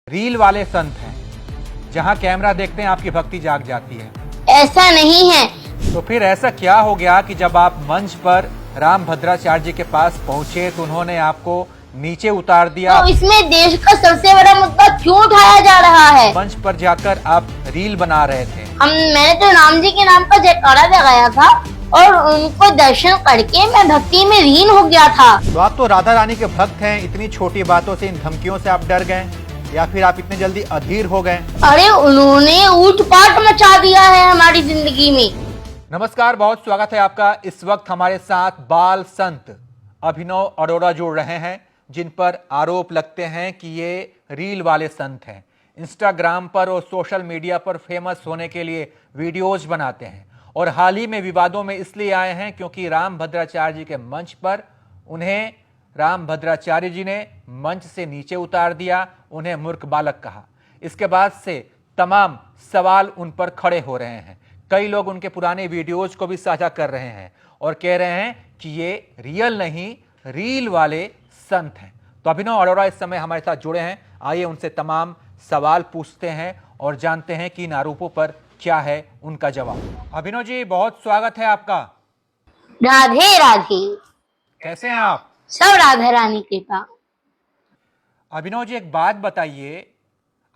Reel वाले संत हैं, जहां कैमरा देखते हैं आपकी भक्ति जाग जाती है। ऐसा नहीं है। तो फिर ऐसा क्या हो गया कि जब आप मंच पर राम भद्राचार्य जी के पास पहुंचे तो उन्होंने आपको नीचे उतार दिया? तो इसमें देश का सबसे बड़ा मुद्दा क्यों उठाया जा रहा है? मंच पर जाकर आप रील बना रहे थे। मैंने तो राम जी के नाम का जयकारा लगाया था और उनको दर्शन करके मैं भक्ति में लीन हो गया था। तो आप तो राधा रानी के भक्त हैं, इतनी छोटी बातों से, इन धमकियों से आप डर गए या फिर आप इतने जल्दी अधीर हो गए? अरे उन्होंने ऊट-पाट मचा दिया है हमारी जिंदगी में। नमस्कार, बहुत स्वागत है आपका। इस वक्त हमारे साथ बाल संत अभिनव अरोड़ा जुड़ रहे हैं, जिन पर आरोप लगते हैं कि ये रील वाले संत हैं। इंस्टाग्राम पर और सोशल मीडिया पर फेमस होने के लिए वीडियोज बनाते हैं और हाल ही में विवादों में इसलिए आए हैं क्योंकि राम भद्राचार्य जी के मंच पर उन्हें राम भद्राचार्य जी ने मंच से नीचे उतार दिया, उन्हें मूर्ख बालक कहा। इसके बाद से तमाम सवाल उन पर खड़े हो रहे हैं। कई लोग उनके पुराने वीडियोज को भी साझा कर रहे हैं और कह रहे हैं कि ये रियल नहीं, रील वाले संत हैं। तो अभिनव अरोड़ा इस समय हमारे साथ जुड़े हैं। आइए उनसे तमाम सवाल पूछते हैं और जानते हैं कि इन आरोपों पर क्या है उनका जवाब। अभिनव जी, बहुत स्वागत है आपका। राधे राधे। कैसे हैं आप? सब राधा रानी कृपा। अभिनव जी, एक बात बताइए,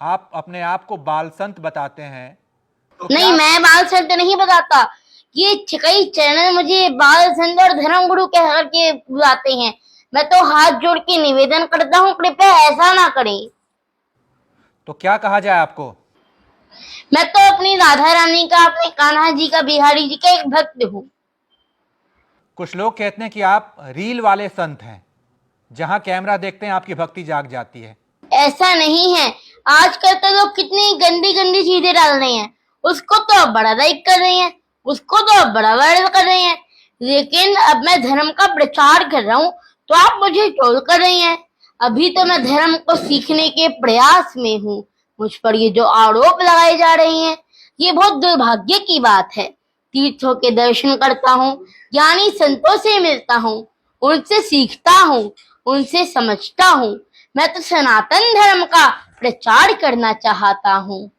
आप अपने आप को बाल संत बताते हैं तो नहीं, मैं बाल संत नहीं बताता। ये कई चैनल मुझे बाल संत और धर्म गुरु कह करके बुलाते हैं। मैं तो हाथ जोड़ के निवेदन करता हूँ, कृपया ऐसा ना करें। तो क्या कहा जाए आपको? मैं तो अपनी राधा रानी का, अपने कान्हा जी का, बिहारी जी का एक भक्त हूँ। कुछ लोग कहते हैं कि आप रील वाले संत हैं, जहां कैमरा देखते हैं आपकी भक्ति जाग जाती है। ऐसा नहीं है। आजकल तो लोग कितनी गंदी गंदी चीजें डाल रहे हैं, उसको तो अब बड़ा लाइक कर रहे हैं, उसको तो अब बड़ा वायरल कर रहे हैं। लेकिन अब मैं धर्म का प्रचार कर रहा हूँ तो आप मुझे ट्रोल कर रहे हैं। अभी तो मैं धर्म को सीखने के प्रयास में हूँ। मुझ पर ये जो आरोप लगाए जा रहे हैं, ये बहुत दुर्भाग्य की बात है। तीर्थों के दर्शन करता हूँ, ज्ञानी संतों से मिलता हूँ, उनसे सीखता हूँ, उनसे समझता हूँ। मैं तो सनातन धर्म का प्रचार करना चाहता हूँ।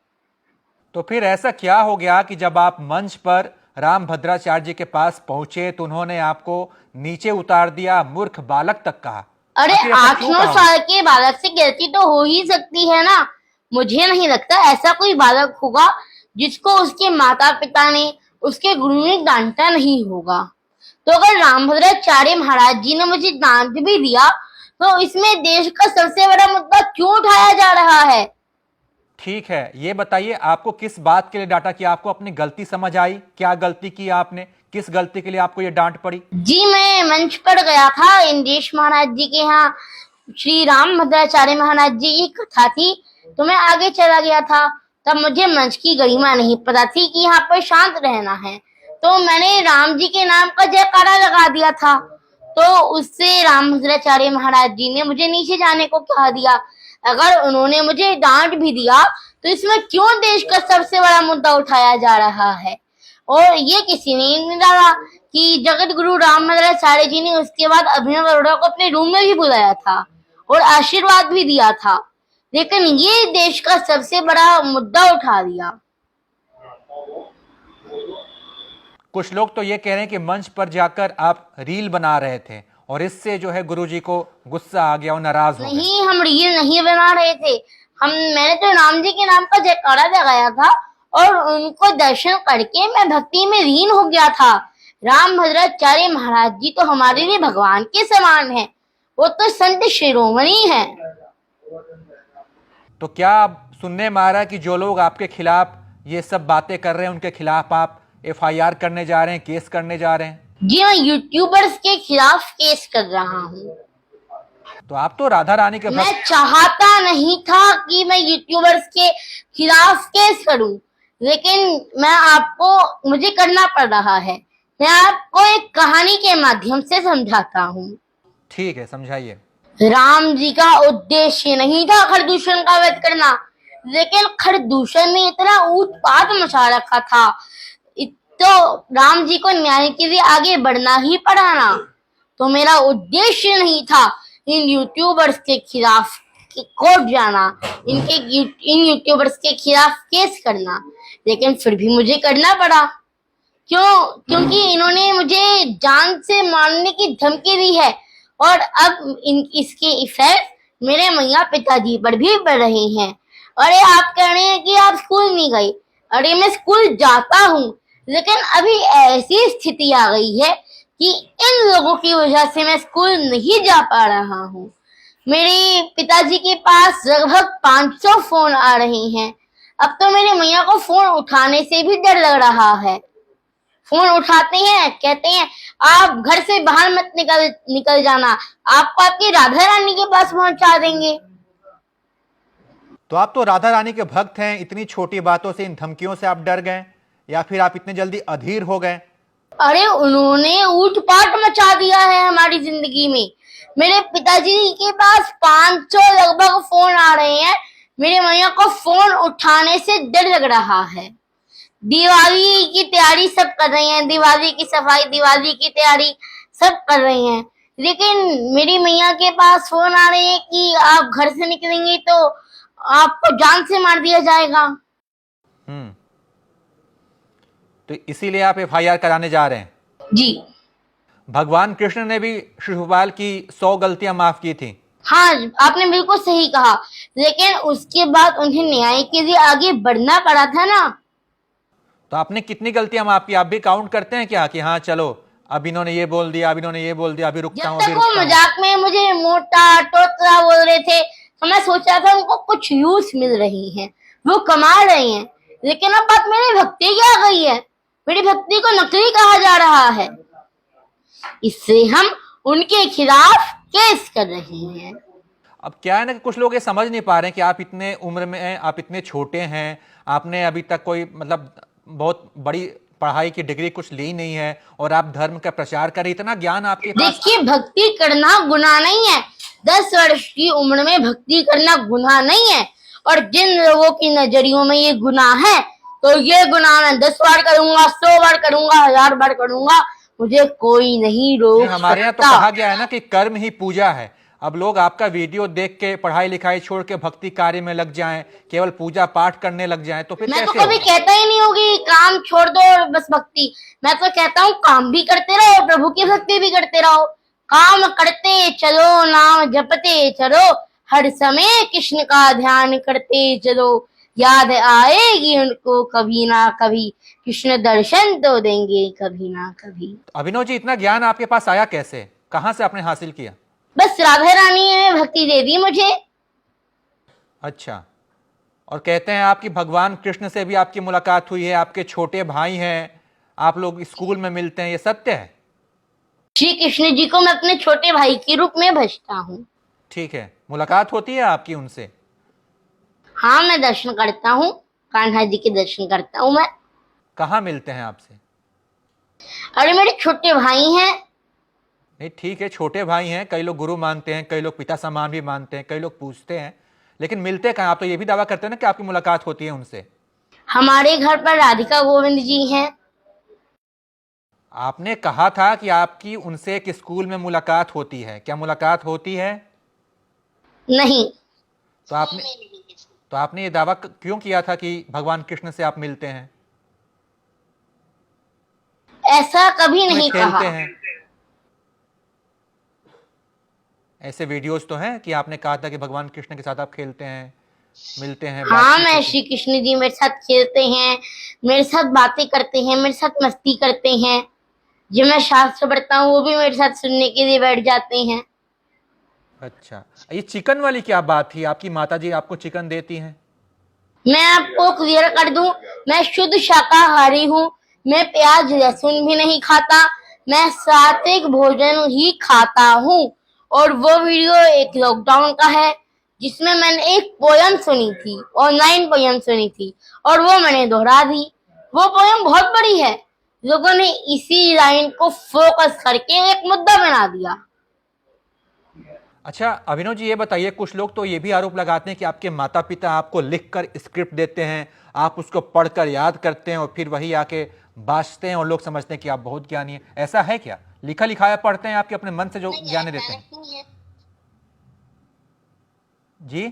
तो फिर ऐसा क्या हो गया कि जब आप मंच पर राम भद्राचार्य जी के पास पहुंचे तो उन्होंने आपको नीचे उतार दिया, मूर्ख बालक तक कहा? अरे आखिर ऐसा 8-9 क्यों कहा? साल के बालक से गलती तो हो ही सकती है ना। मुझे नहीं लगता ऐसा कोई बालक होगा जिसको उसके माता पिता ने, उसके गुरु ने डांटा नहीं होगा। तो अगर रामभद्राचार्य महाराज जी ने मुझे डांट भी दिया तो इसमें देश का सबसे बड़ा मुद्दा क्यों उठाया जा रहा है? ठीक है, ये बताइए आपको किस बात के लिए डांटा? कि आपको अपनी गलती समझ आई? क्या गलती की आपने? किस गलती के लिए आपको ये डांट पड़ी? जी, मैं मंच पर गया था इंद्रेश महाराज जी के यहाँ, श्री राम भद्राचार्य महाराज जी की कथा थी, तो मैं आगे चला गया था। तब मुझे मंच की गरिमा नहीं पता थी कि यहाँ पर शांत रहना है, तो मैंने राम जी के नाम का जयकारा लगा दिया था। तो उससे राम भद्राचार्य महाराज जी ने मुझे नीचे जाने को कहा दिया। अगर उन्होंने मुझे डांट भी दिया तो इसमें क्यों देश का सबसे बड़ा मुद्दा उठाया जा रहा है? और ये किसी ने नहीं डाला कि जगत गुरु राम भद्राचार्य जी ने उसके बाद अभिनव अरोड़ा को अपने रूम में भी बुलाया था और आशीर्वाद भी दिया था, लेकिन ये देश का सबसे बड़ा मुद्दा उठा दिया। कुछ लोग तो ये कह रहे हैं कि मंच पर जाकर आप रील बना रहे थे और इससे जो है गुरुजी को गुस्सा आ गया और नाराज हो गए। नहीं, हम रील नहीं बना रहे थे। मैंने तो राम जी के नाम का जयकारा लगाया था और उनको दर्शन करके मैं भक्ति में लीन हो गया था। राम भद्राचार्य महाराज जी तो हमारे लिए भगवान के समान है। वो तो संत शिरोमणि है। तो क्या आप सुनने में आ रहा है कि जो लोग आपके खिलाफ ये सब बातें कर रहे हैं उनके खिलाफ आप FIR करने जा रहे हैं, केस करने जा रहे हैं? जी, मैं यूट्यूबर्स के खिलाफ केस कर रहा हूँ। तो आप तो राधा रानी के मैं चाहता नहीं था कि मैं यूट्यूबर्स के खिलाफ केस करूं, लेकिन मुझे करना पड़ रहा है। मैं आपको एक कहानी के माध्यम से समझाता हूँ। ठीक है, समझाइए। राम जी का उद्देश्य नहीं था खरदूषण का वध करना, लेकिन खरदूषण ने इतना उत्पात मचा रखा था, तो राम जी को न्याय के लिए आगे बढ़ना ही पड़ा ना। तो मेरा उद्देश्य नहीं था इन यूट्यूबर्स के खिलाफ कोर्ट जाना, इन यूट्यूबर्स के खिलाफ केस करना, लेकिन फिर भी मुझे करना पड़ा। क्यों? क्योंकि इन्होंने मुझे जान से मारने की धमकी दी है और अब इसके इफेक्ट मेरे मैया पिताजी पर भी पड़ रहे हैं। अरे आप कह रहे हैं कि आप स्कूल नहीं गए, अरे मैं स्कूल जाता हूँ, लेकिन अभी ऐसी स्थिति आ गई है कि इन लोगों की वजह से मैं स्कूल नहीं जा पा रहा हूँ। मेरे पिताजी के पास लगभग 500 फोन आ रहे हैं। अब तो मेरे मैया को फोन उठाने से भी डर लग रहा है। फोन उठाते हैं, कहते हैं आप घर से बाहर मत निकल जाना, आपको आपकी राधा रानी के पास पहुंचा देंगे। तो आप तो राधा रानी के भक्त हैं, इतनी छोटी बातों से, इन धमकियों से आप डर गए या फिर आप इतने जल्दी अधीर हो गए? अरे उन्होंने ऊट-पाट मचा दिया है हमारी जिंदगी में। मेरे पिताजी के पास 500 लगभग फोन आ रहे हैं। मेरे मैया को फोन उठाने से डर लग रहा है। दिवाली की तैयारी सब कर रहे हैं, दिवाली की सफाई, दिवाली की तैयारी सब कर रहे हैं, लेकिन मेरी मैया के पास फोन आ रहे हैं कि आप घर से निकलेंगे तो आपको जान से मार दिया जाएगा। तो इसीलिए आप एफआईआर कराने जा रहे हैं? जी। भगवान कृष्ण ने भी शिशुपाल की 100 गलतियां माफ की थी। हाँ, आपने बिल्कुल सही कहा, लेकिन उसके बाद उन्हें न्याय के लिए आगे बढ़ना पड़ा था ना। तो आपने कितनी गलतियां माफ की? आप भी काउंट करते हैं क्या कि हाँ चलो अब इन्होंने ये बोल दिया, अब इन्होंने ये बोल दिया, अभी रुकता हूँ, जब अभी तक वो रुकता हूँ? मजाक में मुझे मोटा टोटला बोल रहे थे तो मैं सोचा था उनको कुछ यूज मिल रही है, वो कमा रहे हैं, लेकिन अब बात मेरी भक्ति की आ गई है। मेरी भक्ति को नकली कहा जा रहा है, इससे हम उनके खिलाफ केस कर रहे हैं। अब क्या है ना कि कुछ लोग ये समझ नहीं पा रहे हैं कि आप इतने उम्र में हैं, आप इतने छोटे हैं, आपने अभी तक कोई मतलब बहुत बड़ी पढ़ाई की डिग्री कुछ ली नहीं है और आप धर्म का प्रचार करें, इतना ज्ञान आपके पास। देखिए, भक्ति करना गुनाह नहीं है। 10 वर्ष की उम्र में भक्ति करना गुनाह नहीं है, और जिन लोगों की नजरियों में ये गुनाह है तो ये गुनाह मैं 10 बार करूंगा, 100 बार करूंगा, 1000 बार करूंगा, मुझे कोई नहीं रोक सकता। हमारे यहाँ तो कहा गया है ना कि कर्म ही पूजा है। अब लोग आपका वीडियो देख के पढ़ाई लिखाई छोड़ के भक्ति कार्य में लग जाएं, केवल पूजा पाठ करने लग जाएं, तो फिर मैं तो कैसे कभी होगा? कहता ही नहीं होगी काम छोड़ दो और बस भक्ति। मैं तो कहता हूँ काम भी करते रहो, प्रभु की भक्ति भी करते रहो, काम करते चलो, नाम जपते चलो, हर समय कृष्ण का ध्यान करते चलो, याद आएगी उनको कभी ना कभी, कृष्ण दर्शन तो देंगे कभी ना कभी। अभिनव जी, इतना ज्ञान आपके पास आया कैसे? कहां से आपने हासिल किया? बस राधा रानी ने भक्ति दे दी मुझे। अच्छा, और कहते हैं आपकी भगवान कृष्ण से भी आपकी मुलाकात हुई है, आपके छोटे भाई हैं, आप लोग स्कूल में मिलते हैं, ये सत्य है? श्री कृष्ण जी को मैं अपने छोटे भाई के रूप में भजता हूँ। ठीक है, मुलाकात होती है आपकी उनसे? हाँ, मैं दर्शन करता हूँ, कान्हा जी के दर्शन करता हूँ मैं। कहाँ मिलते हैं आपसे? अरे मेरे छोटे भाई हैं। नहीं ठीक है, छोटे भाई हैं, कई लोग गुरु मानते हैं, कई लोग पिता समान भी मानते हैं, कई लोग पूछते हैं, लेकिन मिलते कहाँ? आप तो ये भी दावा करते हैं ना कि आपकी मुलाकात होती है उनसे। हमारे घर पर राधिका गोविंद जी हैं। आपने कहा था कि आपकी उनसे एक स्कूल में मुलाकात होती है, क्या मुलाकात होती है? नहीं। तो आपने ये दावा क्यों किया था कि भगवान कृष्ण से आप मिलते हैं? ऐसा कभी नहीं खेलते कहा। हैं, ऐसे वीडियोस तो हैं कि आपने कहा था कि भगवान कृष्ण के साथ आप खेलते हैं, मिलते हैं, हाँ, बातचीत मैं होती है। श्री कृष्ण जी मेरे साथ खेलते हैं, मेरे साथ बातें करते हैं, मेरे साथ मस्ती करते हैं। जब मैं शास्त्र पढ़ता हूँ वो भी मेरे साथ सुनने के लिए बैठ जाते हैं। अच्छा, ये चिकन वाली क्या बात थी? आपकी माताजी आपको चिकन देती हैं? मैं आपको क्लियर कर दूं, मैं शुद्ध शाकाहारी हूँ। मैं प्याज लहसुन भी नहीं खाता, मैं सात्विक भोजन ही खाता हूँ। और वो वीडियो एक लॉकडाउन का है जिसमें मैंने एक पोयम सुनी थी, ऑनलाइन पोयम सुनी थी, और वो मैंने दोहरा दी। वो पोयम बहुत बड़ी है, लोगों ने इसी लाइन को फोकस करके एक मुद्दा बना दिया। अच्छा अभिनव जी, ये बताइए, कुछ लोग तो ये भी आरोप लगाते हैं कि आपके माता पिता आपको लिखकर स्क्रिप्ट देते हैं, आप उसको पढ़कर याद करते हैं और फिर वही आके बाजते हैं और लोग समझते हैं कि आप बहुत ज्ञानी हैं। ऐसा है क्या? लिखा लिखाया पढ़ते हैं आपके अपने मन से जो ज्ञान देते हैं? जी,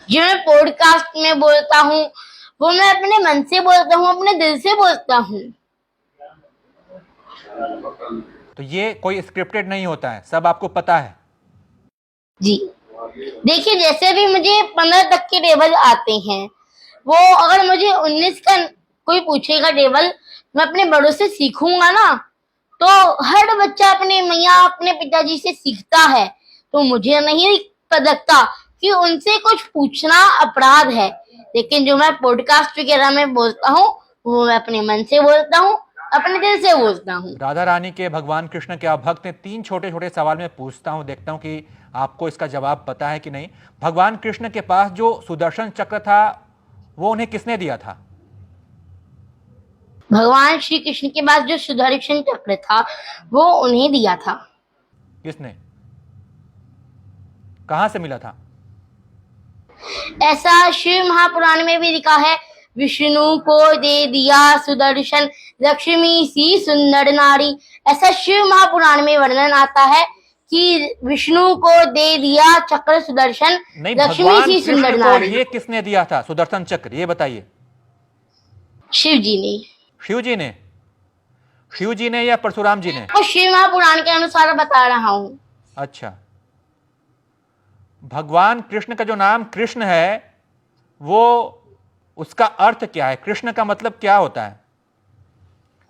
जो मैं पॉडकास्ट में बोलता हूँ वो मैं अपने मन से बोलता हूँ, अपने दिल से बोलता हूँ। तो ये कोई स्क्रिप्टेड नहीं होता है, सब आपको पता है। जी देखिए, जैसे भी मुझे 15 तक के टेबल आते हैं, वो अगर मुझे 19 का कोई पूछेगा टेबल, मैं अपने बड़ों से सीखूंगा ना, तो हर बच्चा अपने मैया अपने पिताजी से सीखता है। तो मुझे नहीं लगता कि उनसे कुछ पूछना अपराध है। लेकिन जो मैं पॉडकास्ट वगैरह में बोलता हूँ वो मैं अपने मन से बोलता हूँ, अपने दिल से बोलता हूँ। राधा रानी के भगवान कृष्ण के आप भक्त हैं। 3 छोटे छोटे सवाल मैं पूछता हूं, देखता हूं कि आपको इसका जवाब पता है कि नहीं। भगवान कृष्ण के पास जो सुदर्शन चक्र था वो उन्हें किसने दिया था? भगवान श्री कृष्ण के पास जो सुदर्शन चक्र था वो उन्हें दिया था। किसने? कहां से मिला था? ऐसा शिव महापुराण में भी लिखा है, विष्णु को दे दिया सुदर्शन, लक्ष्मी सी सुंदर नारी। ऐसा शिव महापुराण में वर्णन आता है कि विष्णु को दे दिया चक्र सुदर्शन, नहीं, लक्ष्मी भगवान सी सुंदर कृष्ण को नारी। ये किसने दिया था सुदर्शन चक्र, ये बताइए। शिव जी ने। शिव जी ने? शिव जी ने या परशुराम जी ने? तो शिव महापुराण के अनुसार बता रहा हूँ। अच्छा, भगवान कृष्ण का जो नाम कृष्ण है वो उसका अर्थ क्या है? कृष्ण का मतलब क्या होता है?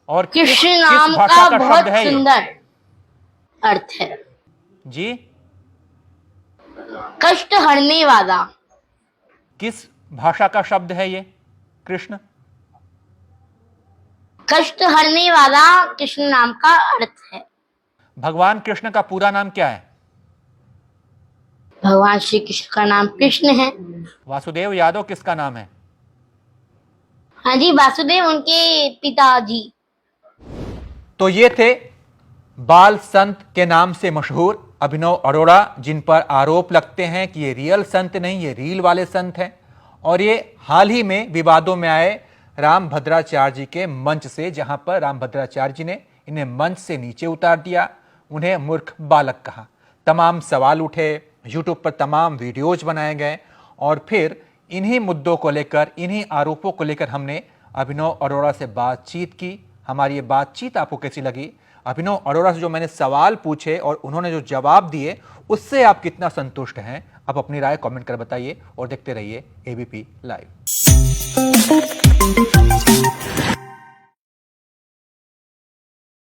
और कृष्ण किस नाम भाषा का का बहुत शब्द है ये? सुंदर अर्थ है, जी, कष्ट हरने वाला। किस भाषा का शब्द है ये कृष्ण? कष्ट हरने वाला कृष्ण नाम का अर्थ है। भगवान कृष्ण का पूरा नाम क्या है? भगवान श्री कृष्ण का नाम कृष्ण है। वासुदेव यादव किसका नाम है? हाँ जी, वासुदेव उनके पिताजी। तो ये थे बाल संत के नाम से मशहूर अभिनव अरोड़ा, जिन पर आरोप लगते हैं कि ये रियल संत नहीं, ये रील वाले संत हैं। और ये हाल ही में विवादों में आए रामभद्राचार्य जी के मंच से, जहां पर रामभद्राचार्य जी ने इन्हें मंच से नीचे उतार दिया, उन्हें मूर्ख बालक कहा। तमाम सवाल उठे, यूट्यूब पर तमाम वीडियोज बनाए गए और फिर इन्हीं मुद्दों को लेकर, इन्हीं आरोपों को लेकर हमने अभिनव अरोड़ा से बातचीत की। हमारी ये बातचीत आपको कैसी लगी? अभिनव अरोड़ा से जो मैंने सवाल पूछे और उन्होंने जो जवाब दिए, उससे आप कितना संतुष्ट हैं? आप अपनी राय कमेंट कर बताइए और देखते रहिए एबीपी लाइव।